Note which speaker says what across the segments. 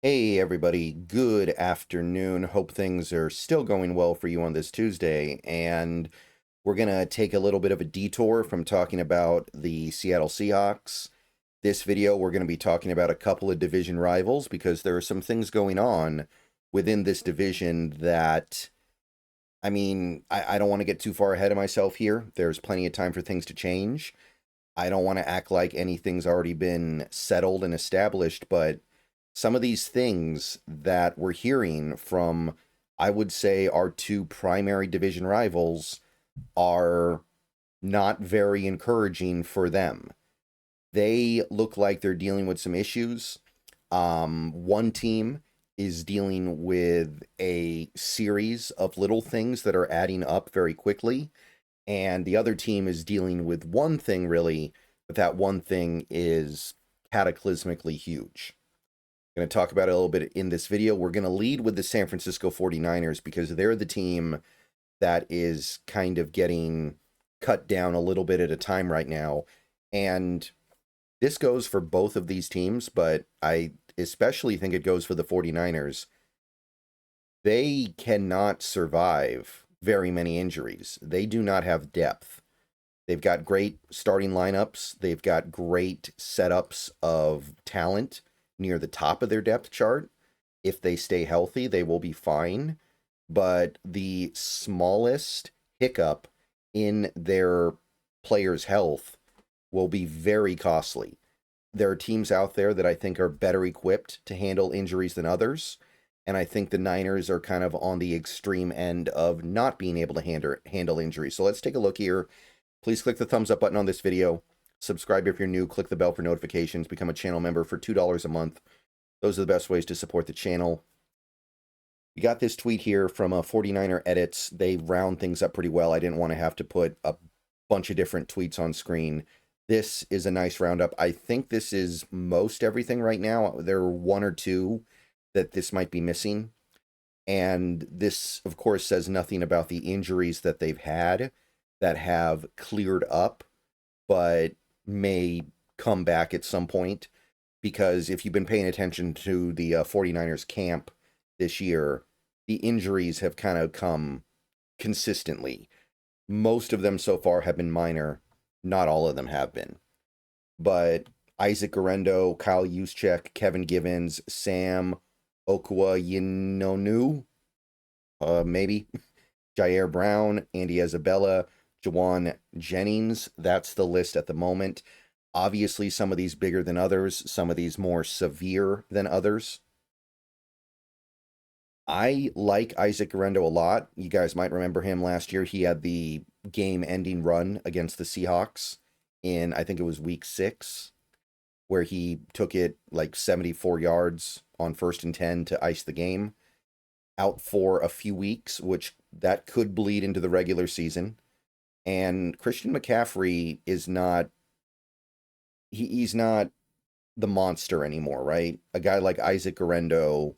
Speaker 1: Hey everybody, good afternoon. Hope things are still going well for you on this Tuesday. And we're going to take a little bit of a detour from talking about the Seattle Seahawks. This video, we're going to be talking about a couple of division rivals because there are some things going on within this division that, I don't want to get too far ahead of myself here. There's plenty of time for things to change. I don't want to act like anything's already been settled and established, but some of these things that we're hearing from, I would say, our two primary division rivals are not very encouraging for them. They look like they're dealing with some issues. One team is dealing with a series of little things that are adding up very quickly, and the other team is dealing with one thing really, but that one thing is cataclysmically huge. Going to talk about it a little bit in this video. We're going to lead with the San Francisco 49ers because they're the team that is kind of getting cut down a little bit at a time right now. And this goes for both of these teams, but I especially think it goes for the 49ers. They cannot survive very many injuries. They do not have depth. They've got great starting lineups. They've got great setups of talent near the top of their depth chart. If they stay healthy, they will be fine. But the smallest hiccup in their players' health will be very costly. There are teams out there that I think are better equipped to handle injuries than others. And I think the Niners are kind of on the extreme end of not being able to handle injuries. So let's take a look here. Please click the thumbs up button on this video. Subscribe if you're new. Click the bell for notifications. Become a channel member for $2 a month. Those are the best ways to support the channel. We got this tweet here from a 49er Edits. They round things up pretty well. I didn't want to have to put a bunch of different tweets on screen. This is a nice roundup. I think this is most everything right now. There are one or two that this might be missing. And this, of course, says nothing about the injuries that they've had that have cleared up, but may come back at some point. Because if you've been paying attention to the 49ers camp this year, the injuries have kind of come consistently. Most of them so far have been minor. Not all of them have been. But Isaac Guerendo, Kyle Juszczyk, Kevin Givens, Sam Okuayinonu, maybe, Jair Brown, Andy Isabella, Jawan Jennings. That's the list at the moment. Obviously, some of these bigger than others, some of these more severe than others. I like Isaac Guerendo a lot. You guys might remember him last year. He had the game-ending run against the Seahawks in, I think it was week 6, where he took it like 74 yards on 1st and 10 to ice the game. Out for a few weeks, which that could bleed into the regular season. And Christian McCaffrey is not, he's not the monster anymore, right? A guy like Isaac Guerendo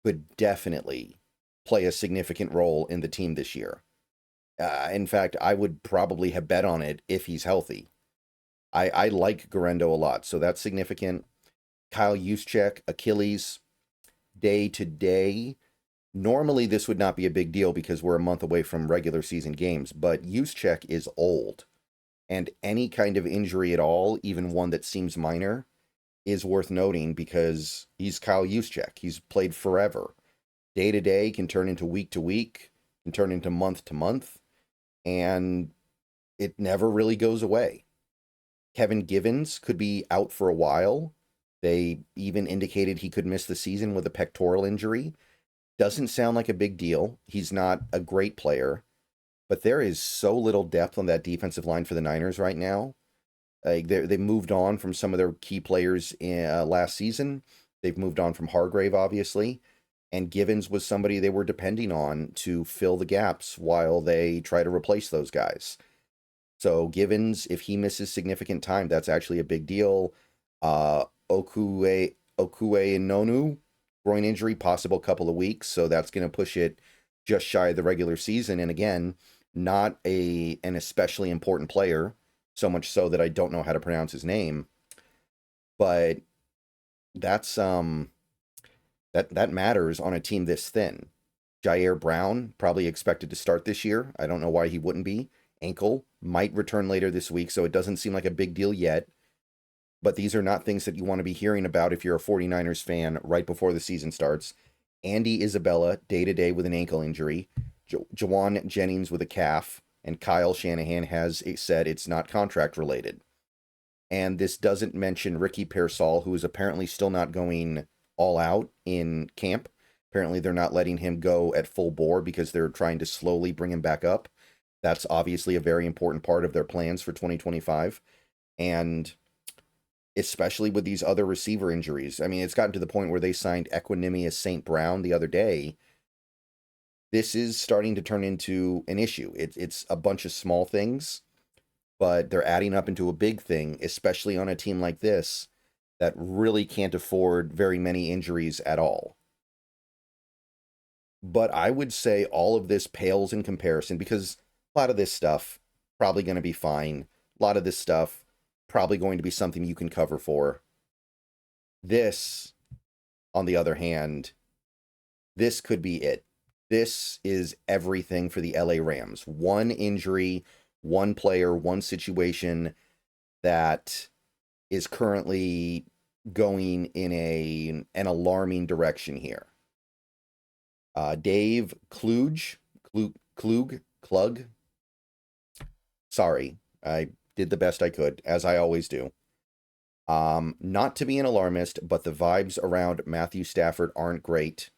Speaker 1: could definitely play a significant role in the team this year. In fact, I would probably have bet on it if he's healthy. I like Guerendo a lot, so that's significant. Kyle Juszczyk, Achilles, day to day. Normally, this would not be a big deal because we're a month away from regular season games, but Juszczyk is old. And any kind of injury at all, even one that seems minor, is worth noting because he's Kyle Juszczyk. He's played forever. Day to day can turn into week to week, can turn into month to month, and it never really goes away. Kevin Givens could be out for a while. They even indicated he could miss the season with a pectoral injury. Doesn't sound like a big deal. He's not a great player, but there is so little depth on that defensive line for the Niners right now. They moved on from some of their key players last season. They've moved on from Hargrave, obviously, and Givens was somebody they were depending on to fill the gaps while they try to replace those guys. So Givens, if he misses significant time, that's actually a big deal. Okuayinonu, groin injury, possible couple of weeks, so that's going to push it just shy of the regular season. And again, not an especially important player, so much so that I don't know how to pronounce his name. But that's That matters on a team this thin. Jair Brown, probably expected to start this year. I don't know why he wouldn't be. Ankle might return later this week, so it doesn't seem like a big deal yet. But these are not things that you want to be hearing about if you're a 49ers fan right before the season starts. Andy Isabella, day-to-day with an ankle injury. Jawan Jennings with a calf. And Kyle Shanahan has said it's not contract-related. And this doesn't mention Ricky Pearsall, who is apparently still not going all out in camp. Apparently they're not letting him go at full bore because they're trying to slowly bring him back up. That's obviously a very important part of their plans for 2025. And especially with these other receiver injuries. I mean, it's gotten to the point where they signed Equanimous St. Brown the other day. This is starting to turn into an issue. It's a bunch of small things, but they're adding up into a big thing, especially on a team like this that really can't afford very many injuries at all. But I would say all of this pales in comparison because a lot of this stuff probably going to be fine. A lot of this stuff probably going to be something you can cover for. This, on the other hand, this could be it. This is everything for the LA Rams. One injury, one player, one situation that is currently going in an alarming direction here. Dave Klug. Sorry, I did the best I could, as I always do. Not to be an alarmist, but the vibes around Matthew Stafford aren't great.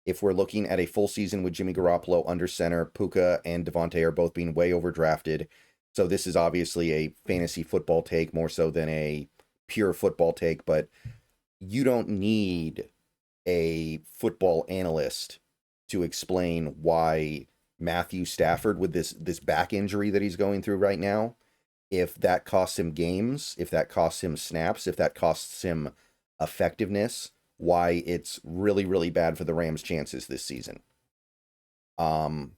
Speaker 1: If we're looking at a full season with Jimmy Garoppolo under center, Puka and Devontae are both being way overdrafted. So this is obviously a fantasy football take more so than a pure football take, but you don't need a football analyst to explain why Matthew Stafford, with this back injury that he's going through right now, if that costs him games, if that costs him snaps, if that costs him effectiveness, why it's really, really bad for the Rams' chances this season. Holden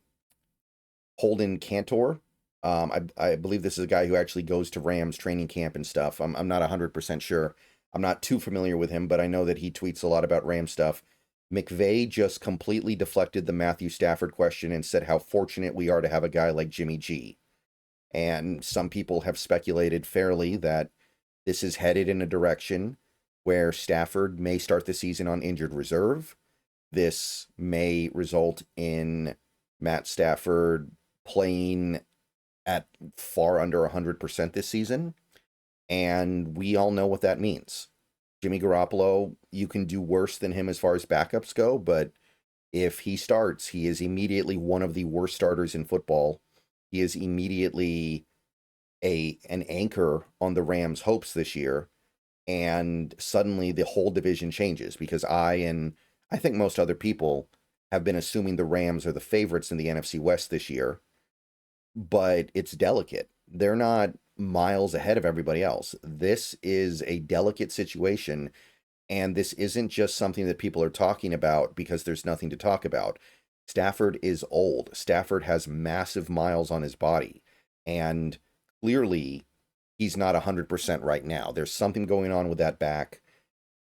Speaker 1: Cantor, I believe this is a guy who actually goes to Rams training camp and stuff. I'm not 100% sure. I'm not too familiar with him, but I know that he tweets a lot about Ram stuff. McVay just completely deflected the Matthew Stafford question and said how fortunate we are to have a guy like Jimmy G. And some people have speculated fairly that this is headed in a direction where Stafford may start the season on injured reserve. This may result in Matt Stafford playing at far under 100% this season. And we all know what that means. Jimmy Garoppolo, you can do worse than him as far as backups go, but if he starts, he is immediately one of the worst starters in football. He is immediately an anchor on the Rams' hopes this year. And suddenly the whole division changes because I think most other people have been assuming the Rams are the favorites in the NFC West this year. But it's delicate. They're not miles ahead of everybody else. This is a delicate situation, and this isn't just something that people are talking about because there's nothing to talk about. Stafford is old. Stafford has massive miles on his body, and clearly he's not 100% right now. There's something going on with that back,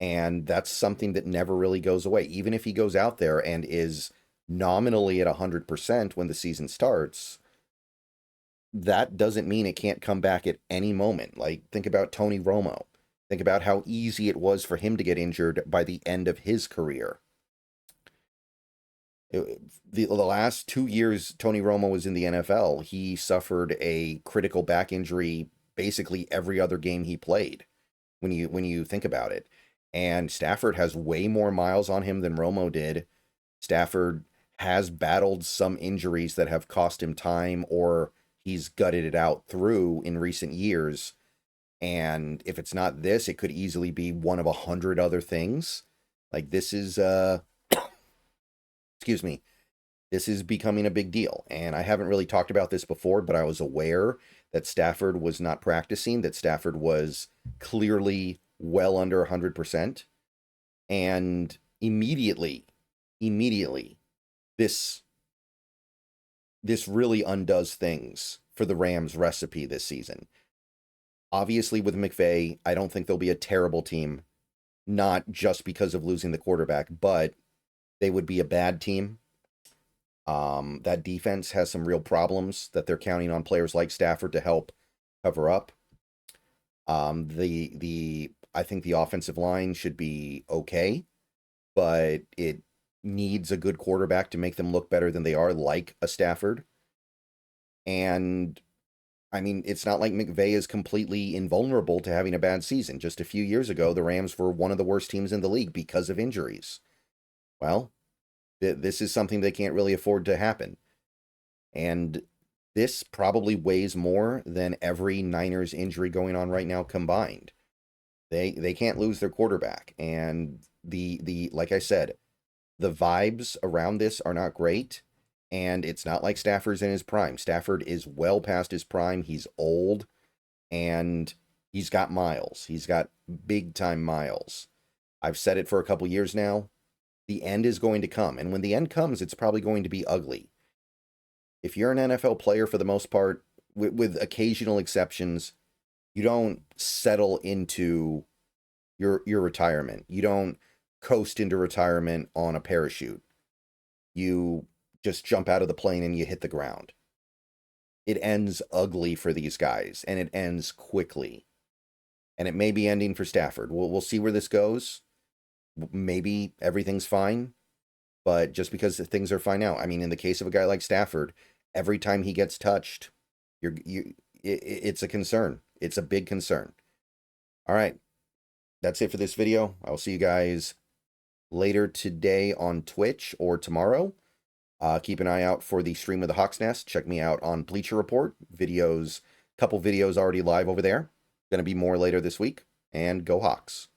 Speaker 1: and that's something that never really goes away. Even if he goes out there and is nominally at 100% when the season starts, that doesn't mean it can't come back at any moment. Like, think about Tony Romo. Think about how easy it was for him to get injured by the end of his career. The last 2 years Tony Romo was in the NFL, he suffered a critical back injury basically every other game he played, when you think about it. And Stafford has way more miles on him than Romo did. Stafford has battled some injuries that have cost him time or he's gutted it out through in recent years. And if it's not this, it could easily be one of 100 other things. Like, this is, excuse me, this is becoming a big deal. And I haven't really talked about this before, but I was aware that Stafford was not practicing, that Stafford was clearly well under 100%. And immediately, this really undoes things for the Rams' recipe this season. Obviously, with McVay, I don't think they'll be a terrible team. not just because of losing the quarterback, but they would be a bad team. That defense has some real problems that they're counting on players like Stafford to help cover up. I think the offensive line should be okay, but it needs a good quarterback to make them look better than they are, like a Stafford. And I mean, it's not like McVay is completely invulnerable to having a bad season. Just a few years ago, the Rams were one of the worst teams in the league because of injuries. Well, this is something they can't really afford to happen. And this probably weighs more than every Niners injury going on right now combined. They can't lose their quarterback. And the like I said, the vibes around this are not great. And it's not like Stafford's in his prime. Stafford is well past his prime. He's old, and he's got miles. He's got big time miles. I've said it for a couple years now. The end is going to come. And when the end comes, it's probably going to be ugly. If you're an NFL player, for the most part, with occasional exceptions, you don't settle into your retirement. You don't coast into retirement on a parachute. You just jump out of the plane and you hit the ground. It ends ugly for these guys, and it ends quickly. And it may be ending for Stafford. We'll see where this goes. Maybe everything's fine, but just because things are fine now. I mean, in the case of a guy like Stafford, every time he gets touched, it's a concern. It's a big concern. All right. That's it for this video. I'll see you guys later today on Twitch or tomorrow. Keep an eye out for the stream of the Hawk's Nest. Check me out on Bleacher Report. Couple videos already live over there. Going to be more later this week. And go Hawks.